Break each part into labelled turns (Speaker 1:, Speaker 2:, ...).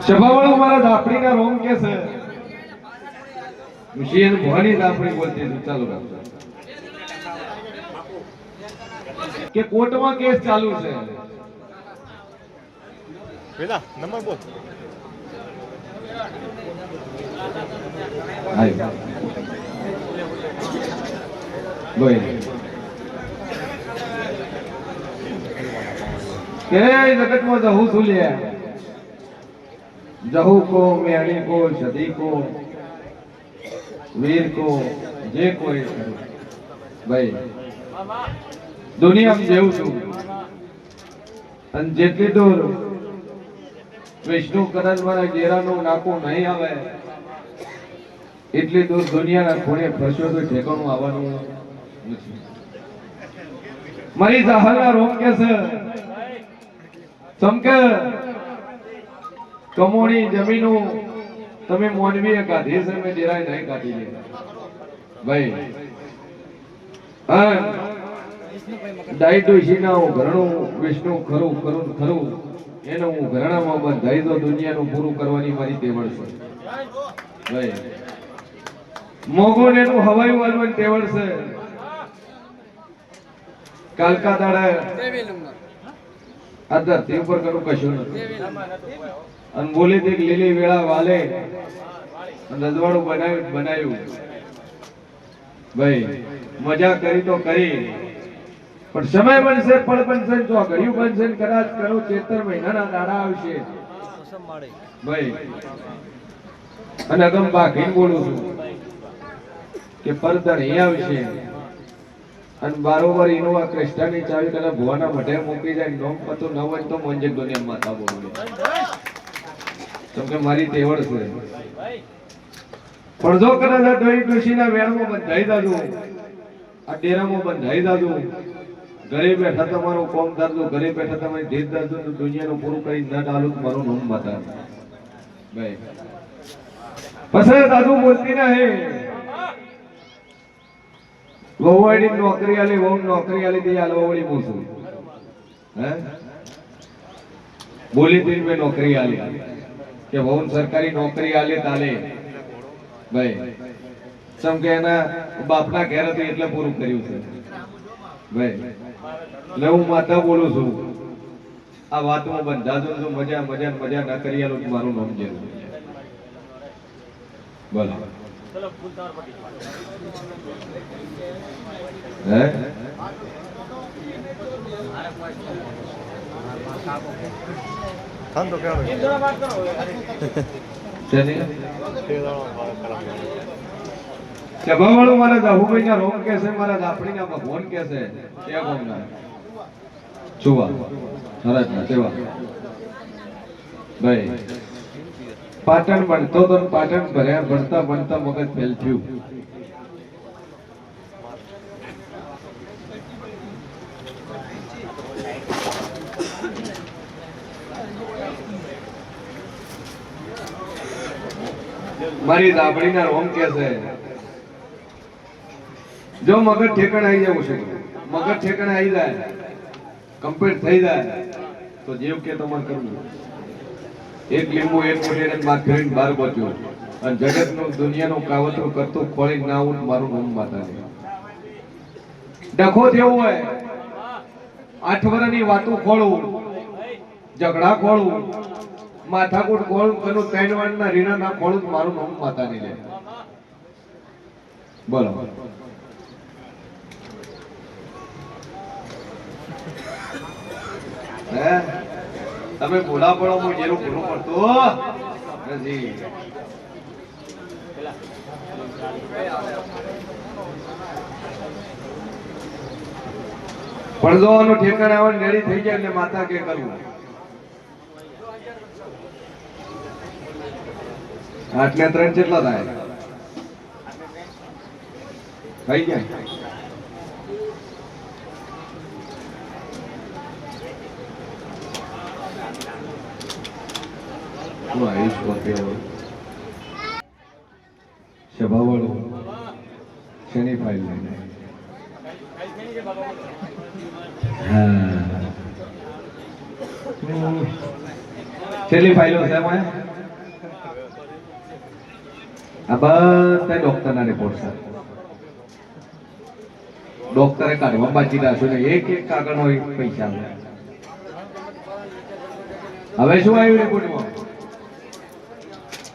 Speaker 1: સભાવાળો મારા દાપડીના રોમ કે છે મુશીન ભવાની દાપડી બોલતી હતી. ચાલુ રાખો કે કોર્ટમાં કેસ ચાલુ છે.
Speaker 2: વેલા નંબર બોલ.
Speaker 1: હાય બોય કે જગતમાં જહુ છું લે जहू को मेहणी को सदी को वीर को जे कोई भाई दुनिया में जेव छू जेटली दूर विष्णु कदम मारा घेराનું નાકું નહીં આવે એટલી દૂર દુનિયાના ખૂણે ફરશો તો ઠેકાણું આવવાનું નથી. મારી જાહલના રોમ કે છે ચમકે કમોણી જમીનો તમે મોનવીએ કાઢી છે મેં ડેરાય નહીં કાઢી લે ભાઈ. હા ડાઈટો શીના ઘરણું વિષ્ણુ ખરું ખરું ખરું એનું હું ઘરણામાં બંધાઈ દો દુનિયાનું પૂરું કરવાની મારી તેવડ છે ભાઈ. મોગોન એનું હવાયું વાલવાની તેવડ છે. કાલકા દાડા આ ધરતી ઉપર કરું કશું નથી અને બોલી દેખ લીલી વેળા વાલે રજવાડું બનાવ્યું ભાઈ. મજા કરી તો કરી પણ સમય બનશે પળ બનશે જો ઘડિયું બનશે કદાચ કરો 73 મહિનાના દાડા આવશે ભાઈ. અને અગમ બાકીને બોલું છું કે પરદર અહીં આવશે અને બારોબાર ઇનોવા ક્રિસ્ટાની ચાવી તને ભુવાના મઢે મૂકી જાય નોમ પતો ન હોય તો મંજે દુનિયા માતા બોલું કેમ કે મારી તેવડ છે. પણ જો કદાચ આ ડોઈ ડોશીના વેણમાં બંધાઈ દાદુ આ ડેરામાં બંધાઈ દાદુ ઘરે બેઠા તમારું કોમ દાદુ ઘરે બેઠા તમારી ધીર દાદુ દુનિયાનું પૂરું કરી ન ડાલું મારું નામ માતા ભાઈ. પછી દાદુ બોલતી ના હે વહુવાડી નોકરી આલી વહુ નોકરી આલી દે આ વહુવાડી મૂસું હે બોલી દિન મેં નોકરી આલી કે વહુ સરકારી નોકરી આલે તાલે ભાઈ. સમ કે એના બાપના ઘેર હતી એટલે પૂરું કર્યું છે ભાઈ. એટલે હું માતા બોલું છું આ વાતમાં બંધાજો જો મજા મજા મજા ના કરી આલું મારું નામ જે બોલો હે
Speaker 2: ખાન તો કેવો
Speaker 1: સભાવાળું મારા જાહુભાઈના રોમ કે છે મારા દાપડીના ભગવાન કે છે કે ગોમના છુવા હરજના સેવા ભાઈ. પાટણ બનતો તો પાટણ ભર્યા ભણતા ભણતા મગજ ફેલ થયું. મારી દાબડીના રોમ કે છે જો મગજ ઠેકાણે આવી જવું છે મગજ ઠેકાણે આવી જાય કમ્પ્લીટ થઈ જાય તો જેવ કે તમારે કરવું એક લીંબુ એક મોઢે માર ફેરીને બહાર બચ્યો અને જગતનું દુનિયાનું કાવતરું કરતો ખોળી ના આવું મારું નામ માતા છે. ડખો થયો હોય 8 વર્ષની વાતો ખોળું ઝઘડા ખોળું માથાકૂટ ખોળું કનું 3 વારના રીણા ના ખોળું મારું નામ માતા ની લે બોલો. હે તમે ભૂલા પડો હું જેરું ભૂલું પડતો નથી. પડદોનું ઠેકાણે આવવાનું રેડી થઈ જાય એટલે માતા કે કરવું આટલે 3 કેટલા થાય થઈ જાય. સભાવાળું શેની ફાઇલ લઈને હા. કેટલી ફાઇલો છે એમાં? આ બધા ડોક્ટરના રિપોર્ટ છે. ડોક્ટરે કાઢવા બાકી રાખ્યું ને એક એક કાગળનો એક પૈસા લે. હવે શું આવ્યું રિપોર્ટમાં?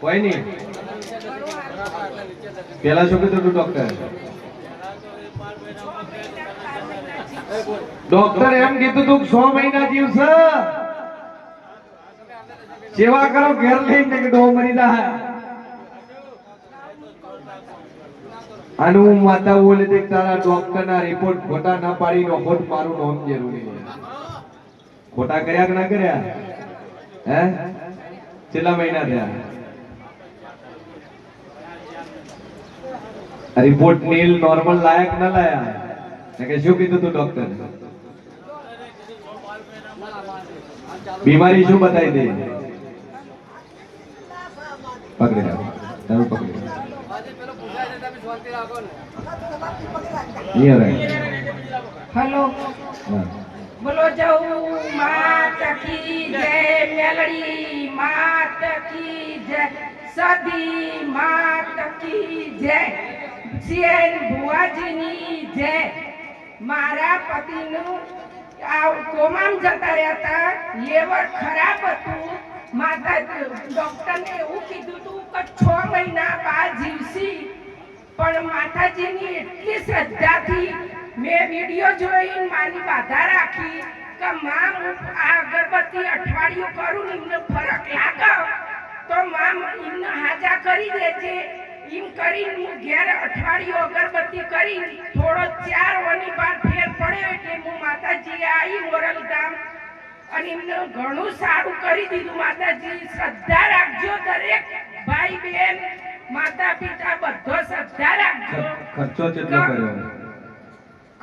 Speaker 1: કોઈ નહીં. પેલા શું કીધું તું ડોક્ટર? ડોક્ટર એમ કીધું તું 6 મહિના જીવશે. સેવા કરો ઘેર લઈને કે ડો મરી જાય. આનું માતા બોલે તે તારા ડોક્ટરના રિપોર્ટ ખોટા ના પાડી નો ખોટ મારું નામ જરૂરી છે. ખોટા કર્યા કે ના કર્યા? હે? કેટલા મહિના થયા? રિપોર્ટ નીલ નોર્મલ લાયક ના લાયા? કે શું કીધું તું ડોક્ટર? બીમારી શું બતાવી દે? પકડી રાખ. તારું પકડી રાખ.
Speaker 3: हेलो बोलो जाऊ मात की जय मेलड़ी मात की जय सदी मात की जय सीएन बुआजीनी जय मारा पतिનું કોમામ જતા રહેતા લેવર ખરાબ હતું માતા ડોક્ટરને એવું કીધું હતું કે 6 મહિના બાદ જીવશી પણ માતાજીની એટલી શ્રદ્ધાથી મેં વિડિયો જોઈને માની બાધા રાખી કે માં હું આ અગરબત્તી અઠવાડિયું કરું ને એમને ફરક લાગે તો માં એમને હાજા કરી દેજે એમ કરીને હું ઘેર અઠવાડિયું અગરબત્તી કરી થોડો 4 વાની બાર ફેર પડ્યો એટલે હું માતાજી આવી મોરલ ગામ અને એમને ઘણું સારું કરી દીધું. માતાજી શ્રદ્ધા રાખજો દરેક ભાઈ બહેન માતા પિતા બધો શ્રદ્ધા રાખજો.
Speaker 1: ખર્ચો કેટલો કર્યો?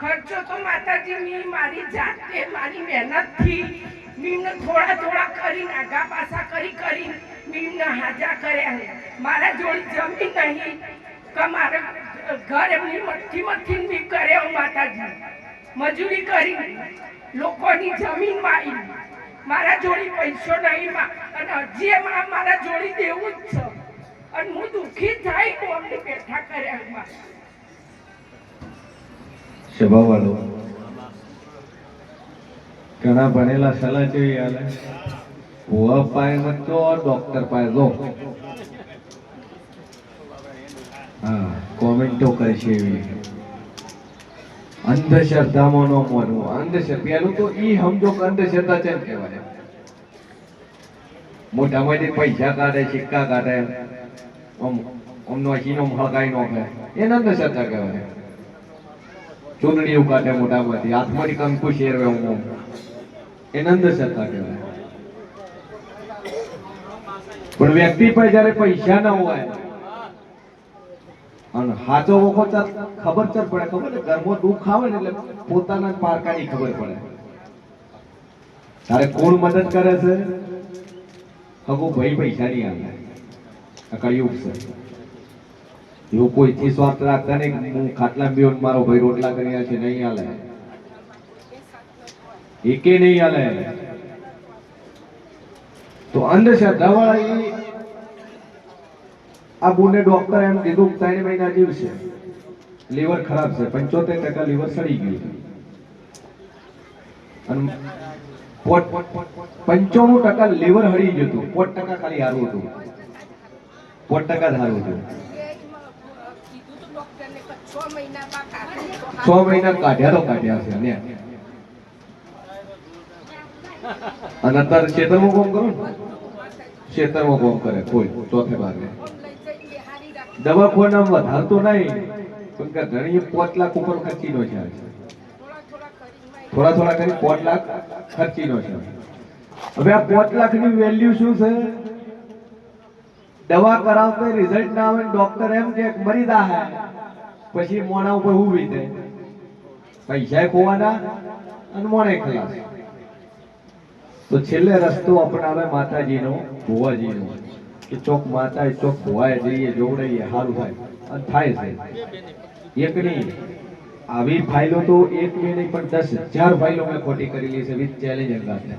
Speaker 3: ખર્ચો તો માતાજી મી મારી જાતે મારી મહેનતથી મીને થોડા થોડા કરીને આગા પાછા કરી મીને હાજા કર્યા. મારા જોડી જમીન નહીં કે મારે ઘર એમની મઠ્ઠી બી કર્યો. માતાજી મજૂરી કરી લોકોની જમીન વાળી મારા જોડી પૈસો નહીં અને હજી મારા જોડી દેવું જ છે અને હું દુઃખી થાય તો અમને બેઠા કર્યા.
Speaker 1: સ્વભાવવાળો ઘણા ભણેલા સલાહ જેવી હાલે. ભૂવા પાય મત તો ડોક્ટર પાય જો. હા, કોમેન્ટો કરશે એવી અંધશ્રદ્ધામાં ન માનવું. અંધશ્રદ્ધા પેલું તો ઈ સમજો કે અંધશ્રદ્ધા છે કહેવાય. મોઢામાંથી પૈસા કાઢે, સિક્કા કાઢે, નો હળગાઈ નોખે, એને અંધશ્રદ્ધા કહેવાય. ચૂંટણીઓ કાઢે મોઢામાંથી, હાથમાંથી કંકુ શેરવે, એને અંધશ્રદ્ધા કહેવાય. પણ વ્યક્તિ પાસે જયારે પૈસા ના હોય અને હાચો વખો ખબર ચર પડે. ખબર ને ઘરમાં દુઃખ આવે ને એટલે પોતાના પારકાની ખબર પડે. તારે કોણ મદદ કરે છે? હગો ભાઈ પૈસા નહીં આવે. કળિયુગ છે. એવું કોઈથી સ્વાર્થ રાખતા નહીં. હું ખાટલા બેન મારો ભાઈ રોટલા કર્યા છે, નહીં હાલે. એકે નહીં હાલે. તો અંધશ્રદ્ધા વાળા આ બોને ડોક્ટર એમ કીધું 3 મહિના જીવશે. લીવર ખરાબ છે, 75% લીવર સડી ગયું અને 95% લીવર હળી ગયું હતું. 5% ખાલી હારું હતું. 5% હારું હતું. 6 મહિના કાઢ્યા તો કાઢ્યા છે ને. અને અત્યારે ક્ષેત્રમાં કોમ કરો ને, ક્ષેત્રમાં કોમ કરે કોઈ ચોથે ભાગે. દવાખાના વધારતો નહીં પણ કે ઘણી 5 લાખ ઉપર ખર્ચીનો છે. થોડા થોડા કરી 5 લાખ ખર્ચીનો છે. હવે આ 5 લાખની વેલ્યુ શું છે? દવા કરાવતો રિઝલ્ટ ના આવે, ડોક્ટર એમ કે મરી જાય, પછી મોણા ઉપર ઊભી થાય, પૈસા ખોવાના અને મોણે ખલાસ. તો છેલ્લે રસ્તો અપનાવે માતાજીનો, ભુવાજીનો, કે ચોક માતા ચોક ભુવાએ જઈએ, જોવડાઈએ, સારું થાય. અને થાય છે. એક નહીં આવી ફાઇલો તો એક મેં નહીં પણ 10,000 ફાઇલો મેં ખોટી કરેલી છે વિથ ચેલેન્જ અંગાતે.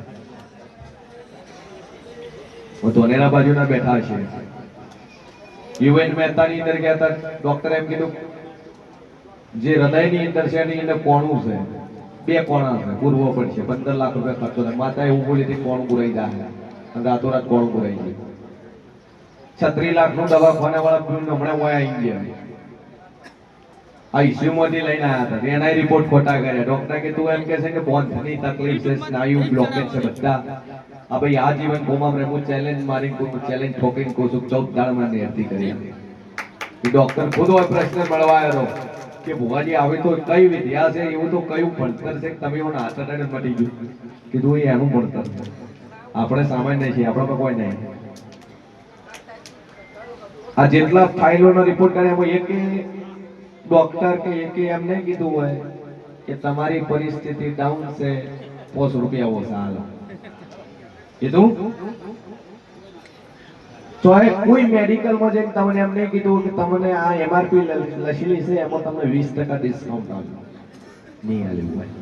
Speaker 1: હું ધોનેરા બાજુના બેઠા છે. યુએન મહેતાની અંદર ગયા હતા, ડોક્ટરે એમ કીધું જે હૃદયની અંદર છે એની અંદર કોણું છે, 2 કોણા છે, પૂરવો પડશે, 15 લાખ રૂપિયા ખર્ચો થાય. માતા એવું બોલી હતી કોણ પુરાઈ જાય અને રાતોરાત કોણ પુરાઈ ગયું. 36 લાખનું દવાખાના વાળા બિલ હમણાં હોય આવી ગયા. આઈસીયુ માંથી લઈને આવ્યા હતા, એના રિપોર્ટ ખોટા કર્યા. ડોક્ટર કે તું એમ કે છે કે બોન્ધની તકલીફ છે, સ્નાયુ બ્લોકેજ છે બધા. આ ભાઈ આ જીવન કોમાં રહેવું ચેલેન્જ મારી કોઈ ચેલેન્જ ઠોકીને કોશું 14 દાડમાં નેરતી કરી. એ ડોક્ટર ખુદ હોય પ્રશ્ન મળવા આવ્યો કે ભુવાજી આવી તો કઈ વિદ્યા છે, એવું તો કયું ભણતર છે તમે એવું હાથ અડાડે મટી ગયું. કીધું એ એનું ભણતર છે, આપણે સામાન્ય છીએ, આપણા પર કોઈ નહીં. આ જેટલા ફાઇલોનો રિપોર્ટ કર્યા એમાં એક ડોક્ટર કે એક એમ નહીં કીધું હોય કે તમારી પરિસ્થિતિ ડાઉન છે, 5 રૂપિયા ઓછા હાલો કીધું. તો કોઈ મેડિકલમાં જઈને તમને એમ નહીં કીધું કે તમને આ એમઆરપી લખેલી છે એમાં તમને 20% ડિસ્કાઉન્ટ આવ્યું નહીં આલ્યું હોય.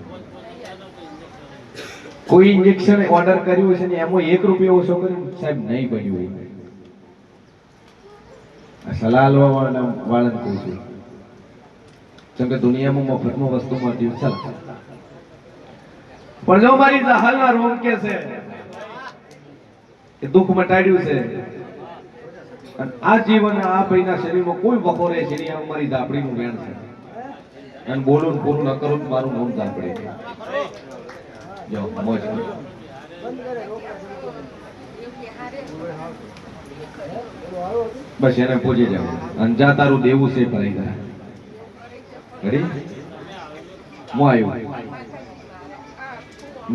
Speaker 1: કોઈ ઇન્જેક્શન ઓર્ડર કર્યું છે ને એમાં 1 રૂપિયો ઓછો કર્યું સાહેબ નહીં બન્યું. સલાહ લેવા વાળાને કહું છું, કેમ કે દુનિયામાં મફતમાં વસ્તુ મળતી ચાલ. પણ જો મારી હાલના રોગ કે છે એ દુઃખ મટાડ્યું છે અને આ જીવન આ ભાઈના શરીરમાં કોઈ વખોરે છે નહીં, મારી ધાપડીનું વેણ છે અને બોલું ને પૂરું ન કરું મારું નામ ધાપડી. જો મોજ બસ એને પૂછી જાવ અને જા તારું દેવું છે ભરાઈ જાય. ઘડી મો આવ્યું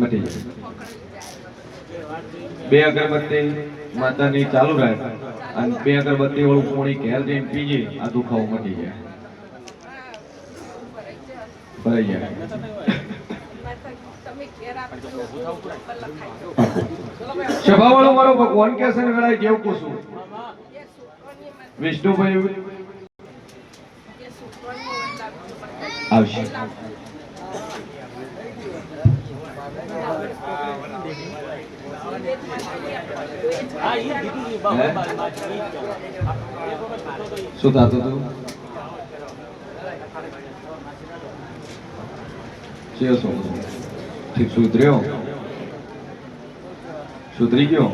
Speaker 1: મટી જાય. 2 અગરબત્તી માતાની ચાલુ રાખ અને 2 અગરબત્તી વાળું પોણી ઘેર જઈને પીજે, આ દુખાવો મટી જાય, ભરાઈ જાય. સભા વાળો મારો ભગવાન કે છે ને વેળાએ જેવું પૂછું વિષ્ણુભાઈ આવશે. શું થતું હતું? ઠીક સુધર્યો, સુધરી ગયો.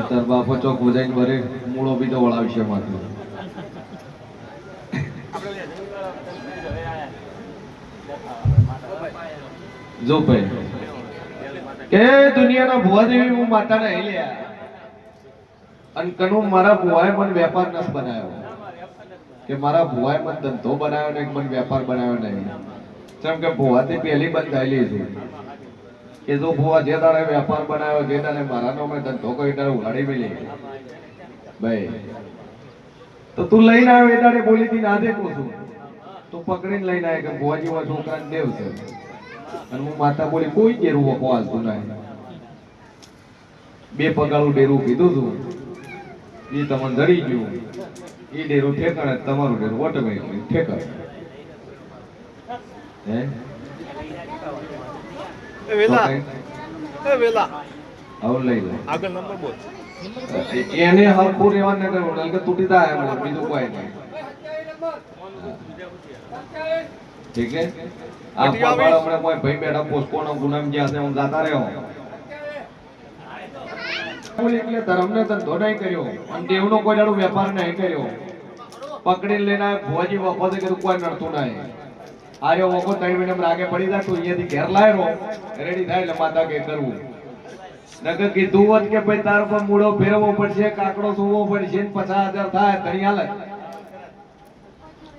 Speaker 1: તાર બાપો ચોક બજાઈને ભરે મૂળો બીજો વળાવશે માથું. જો ભાઈ કે દુનિયાના ભુવા દેવી હું માતાને અહીં લ્યા અને કનું મારા ભુવાએ મને વેપાર નસ બનાવ્યો કે મારા ભુવાએ મને ધંધો બનાવ્યો ને મને વેપાર બનાવ્યો નહીં. જેમ કે ભુવાથી પહેલી બંધાયેલી છે કે જો ભુવા જે દાડે વેપાર બનાવ્યો, જે દાડે મારા નામે ધંધો કરી દાડે ઉલાડી મેલી ભાઈ તો તું લઈને આવ્યો એ દાડે બોલી હતી ના દેખું છું તું પકડીને લઈને આવ્યો કે ભુવાજી માં છોકરાને દેવ છે અને હું માતા બોલી કોઈ ડેરું વખો હાલતું નહીં. 2 પગાળું ડેરું કીધું હતું એ તમને જડી ગયું. એ ડેરું ઠેકાણે તમારું ડેરું ઓટોમેટિકલી ઠેકાણે. હે આવું લઈ લો.
Speaker 2: આગળ નંબર બોલ.
Speaker 1: એને હલકું રહેવા ન કરવું કે તૂટી જાય એમ બીજું કોઈ નહીં. ઠીક છે. આ પાવાળા હમણાં કોઈ ભાઈ બેઠા પોસ્કોનો ગુનામ જ્યાં છે હું જાતા રહ્યો એટલે ધર્મને ધંધો નહીં કર્યો અને દેવનો કોઈ દાડો વેપાર નહીં કર્યો. પકડીને લઈને ભુવાજી વખતે કીધું કોઈ નડતું નહીં. આર્યો વખો 3 મહિના રાગે પડી જાય તું અહીંયાથી ઘેર લાવ્યો રેડી થાય એટલે માતા કે કરવું નકર કીધું હોત કે ભાઈ તાર પર મૂળો ફેરવવો પડશે, કાકડો સુવો પડશે, 50,000 થાય તણી હાલે.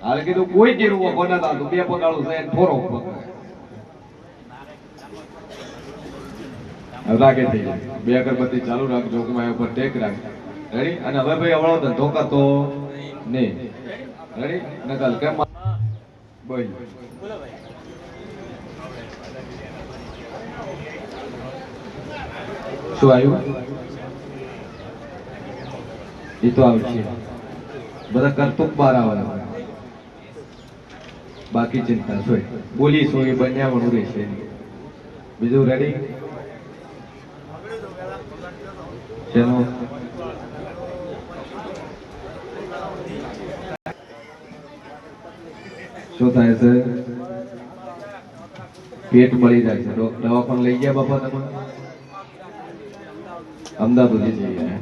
Speaker 1: હાલ કીધું કોઈ જીરું વખો ન થતું. 2 પગાળું છે એને થોરો રાગે થઈ જાય. 2 અગરબત્તી ચાલુ રાખ, જોગમાં ઉપર ટેક રાખ. રેડી. અને હવે ભાઈ અવળો ધંધો કરતો નહીં. રેડી. નકલ કેમ બોલ શું આવ્યું? એ તો આવશે. બધા કરતુક બહાર આવે. બાકી ચિંતા સોય બોલીશું એ બન્યાવણું રહેશે બીજું રેડી ચલો શું થાય છે પેટ બળી જાય છે દવાખાને લઈ ગયા બાપા તમે અમદાવાદ સુધી જઈએ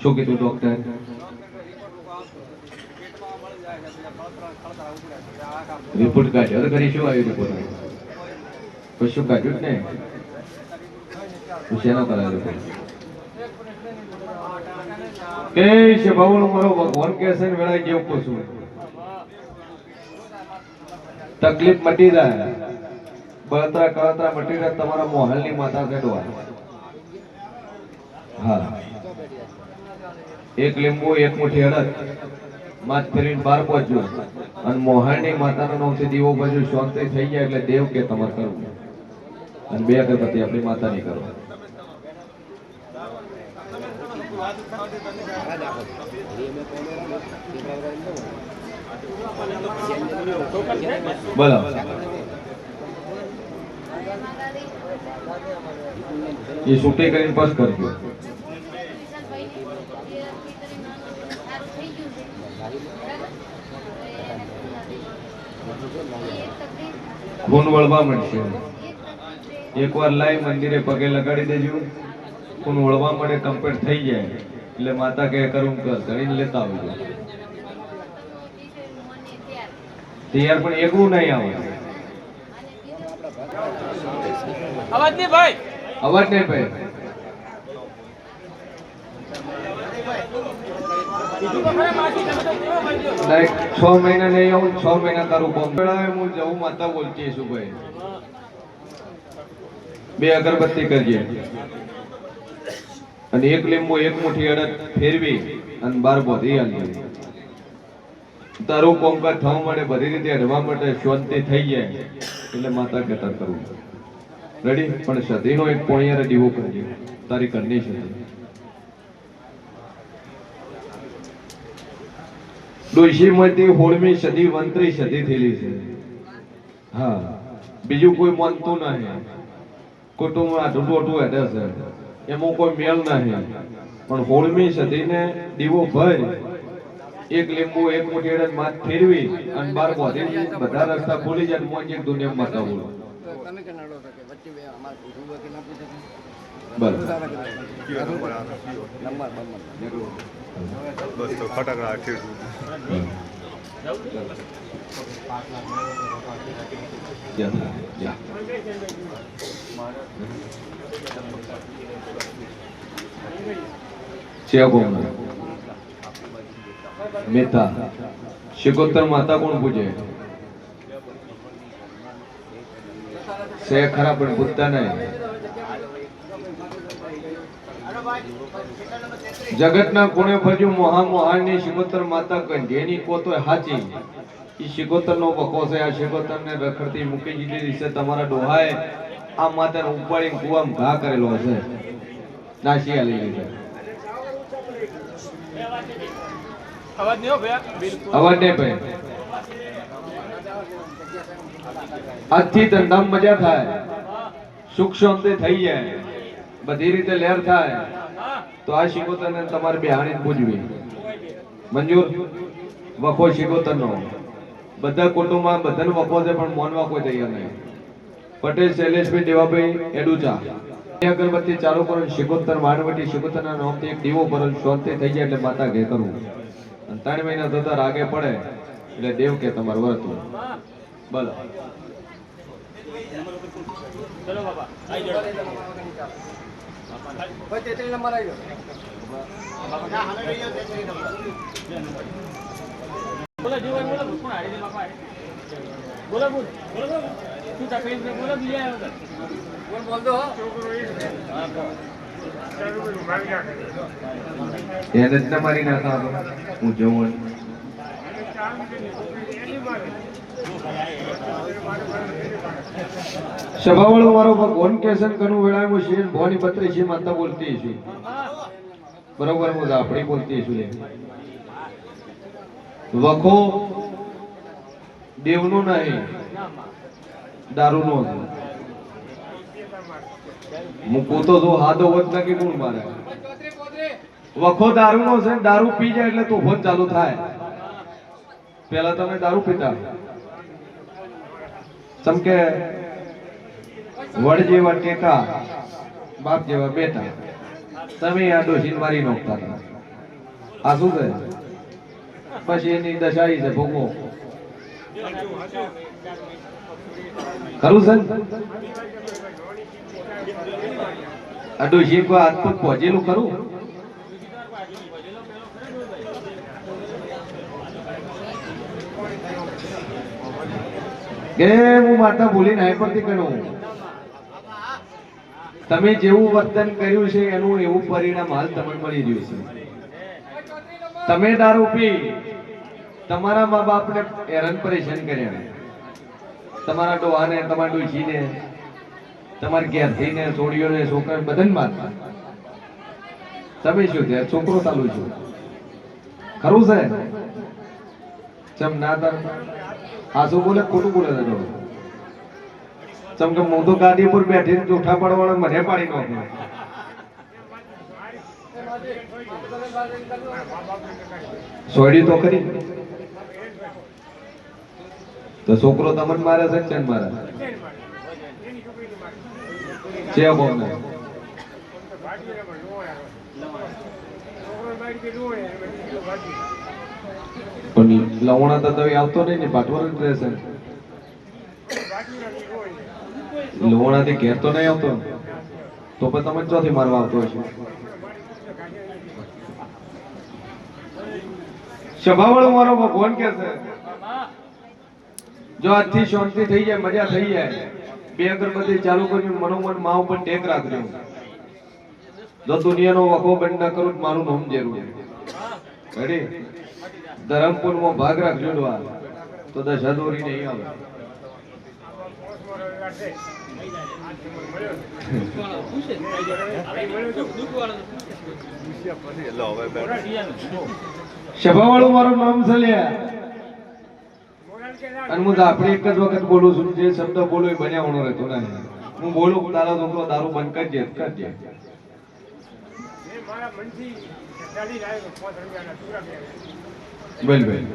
Speaker 1: શું કીધું ડોક્ટર રિપોર્ટ કાઢ્યો તો કરી શું આવ્યું રિપોર્ટ કશું કાઢ્યું જ ને શેનો કરાયો કે છે બાવળો મારો ભગવાન કે છે ને વેળા જેવું પૂછું તકલીફ મટી જાય બળતરા કળતરા મટી જાય તમારા મોહલની માતા કેડવા હા એક લીંબુ એક મુઠ્ઠી અડદ માથ ફેરીને બહાર પહોંચજો અને મોહલની માતાના નામથી દીવો બાજુ શાંતિ થઈ જાય એટલે દેવ કે તમારે કરવું અને 2 અગરબત્તી આપણી માતાની કરો બોલો એ છૂટી કરીને પાસ કરજો ખૂન વળવા મળશે એકવાર લાઈ મંદિરે પગે લગાડી દેજો ખૂન વળવા મળે કમ્પ્લીટ થઈ જાય એટલે માતા કે કરું કર ધણીને લેતા આવજો તૈયાર પણ એકલું નહીં આવે અવાજ નહીં ભાઈ ડાયરેક્ટ 6 મહિના નહીં આવું 6 મહિના તારું બોમ્બેળાવે હું જવું માતા બોલતી છું ભાઈ 2 અગરબત્તી કરજે અને એક લીંબુ એક મુઠ્ઠી અડદ ફેરવી અને 12 બોધી આલી તારું કોમકાજ થવા માટે બધી રીતે અડવા માટે શાંતિ થઈ જાય એટલે માતા કહેતા કરવું રેડી પણ સદીનો એક પોણિયારે દીવો કરજે તારી કરની છે ડોશીમાંથી 16મી સદી 29 સદી થયેલી છે હા બીજું કોઈ માનતું નહીં કુટુંબ આટલું ટોટું હેડે છે એમાં કોઈ મેલ નહીં પણ 16મી સદીને દીવો ભર એક લીંબુ એક મુઠ્ઠી અડદ માથ ફેરવી અને 12 બોધી બધા રસ્તા ખોલી જાય મોજ એક દુનિયા માતા બોલો તમે કનાડો કે વચ્ચે બે અમાર પૂછવું કે ના પૂછે બસ નંબર બસ તો ફટાકડા ઠીક મેતા શિકોતર માતા કોણ પૂજે સે ખરા પણ પૂજતા નહીં જગતના કોણે ભજુ મોહાની શિકોતર માતા કંઢેની કોતો હાચી ઈ શિકોતર નો વખો છે આ શિકોતર ને રખડતી મૂકી દીધી છે તમારા ડોહાએ આ માતાને ઉપાડીને કુવામાં ઘા કરેલો હશે નાસી આલી લીધે અવાજ નહીં ભાઈ આજથી ધંધામાં મજા થાય સુખ શાંતિ થઈ જાય બધી રીતે લહેર થાય તો આ શિકોતરને તમારે બેહાણી પૂજવી મંજૂર વખો શિકોતરનો બધા કુટુંબમાં બધાને વખો છે પણ મોનવા કોઈ તૈયાર નહીં પટેલ શૈલેષભાઈ દેવાભાઈ એડુચા અગરબત્તી ચાલુ કરો શિકોતર માનવટી શિકોતરના નામથી એક દીવો કરો શાંતિ થઈ જાય એટલે માતા ઘે કરવું અને 3 મહિના થતા રાગે પડે એટલે દેવ કે તમારું વર્તવું બોલો ચલો બાબા આઈ જાઓ કોઈ 33 નંબર આવી ગયો બાબા ના હાલે લઈ જાઓ 33 નંબર બોલો જીવન બોલો કોણ હારી દે બાપા બોલો બોલ બોલો તું તકલીફ ને બોલો બીજા આવ્યો બોલ બોલ દો એને જ મારી નાખા હું જવું સભાવાળો મારો ભગવાન કેસન કનું વેળામાં છે ભવાની 32 માતા બોલતી છે બરોબર હું આપણી બોલતી છું વખો દેવનો નહીં, દારૂનો છે. હું પોતો જો હાદો વત નાખી કોણ મારે વખો દારૂનો છે. દારૂ પી જાય એટલે તોફાન ચાલુ થાય. પેલા તમે દારૂ પીતા ચમકે વડ જેવા ટેકા બાપ જેવા બેટા તમે આ ડોશીને મારી નોખતા હતા. આ શું છે? પછી એની દશાઈ છે ભોગવો ખરું છે. આ ડોશી કોઈ હાથ પગ પહોંચેલું ખરું? કે હું માતા ભૂલી નાય પરથી કરું. તમે જેવું વર્તન કર્યું છે એનું એવું પરિણામ હાલ તમને મળી રહ્યું છે. તમે દારૂ પી તમારા મા બાપને હેરાન પરેશાન કર્યા, તમારા ડોહાને, તમારા ડોશીને, તમારી ઘેરથીને, છોડીઓને, છોકરા બધાને મારતા. તમે શું થયા? છોકરો ચાલુ છું ખરું છે? ચમ ના તાર આ શું બોલે? ખોટું બોલે છે. ચમ કે હું તો ગાદી પર બેઠીને જૂઠા પડવાળો મને પાડી નાખ્યો. સોયડી તો ખરી. તો છોકરો તમને મારે છે કે મારે છે? બોને પણ લવણા તો આવતો નહીં ને, પાટવર જ રહેશે. લવણાથી ઘેર તો નહીં આવતો, તો પણ તમે ચોથી મારવા આવતો હશે. સભાવાળો મારો ભગવાન કે છે જો આજથી શાંતિ થઈ જાય, મજા થઈ જાય, બે અગરબત્તી ચાલુ કરી મનોમન મા ઉપર ટેક રાખજો. જો દુનિયાનો વખો બંધ ના કરું મારું નામ જરૂર રેડી. ધરમપુર માં ભાગ રાખજો તો દશા દોરી નહીં આવે. સભાવાળું મારું નામ છે લ્યા. અને હું આપણે એક જ વખત બોલું છું, જે શબ્દ બોલું એ બન્યાવાનો રહેતો નહીં. હું બોલું તારા છોકરો દારૂ બંધ કરજે કરજે. બોલ ભાઈ